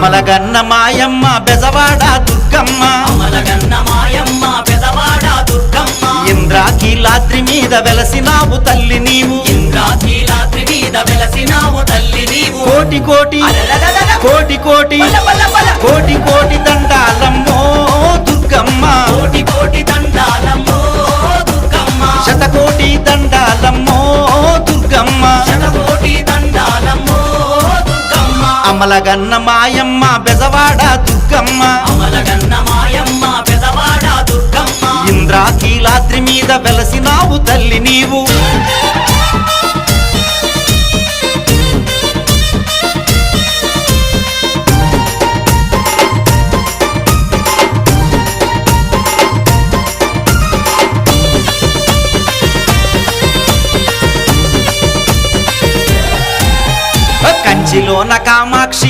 అమలగన్న మాయమ్మ బెజవాడ దుర్గమ్మ అమలగన్న మాయమ్మ బెజవాడ దుర్గమ్మ ఇంద్రాకీలాద్రి మీద వెలసినావు తల్లి నీవు ఇంద్రాకీలాద్రి మీద వెలసినావు తల్లి నీవు కోటి కోటి కోటి కోటి కోటి కోటి దండాలమ్మో దుర్గమ్మ కోటి కోటి దండాలమ్మో దుర్గమ్మ శతకోటి దండాలమ్మో దుర్గమ్మ శతకోటి దండాలమ్మో దుర్గమ్మ అమలగన్న మాయమ్మ బెజవాడ దుర్గమ్మ అమలగన్న మాయమ్మ బెజవాడ దుర్గమ్మ ఇంద్రాకీలాద్రి మీద వెలసినావు తల్లి నీవు కంచిలోన కామాక్షి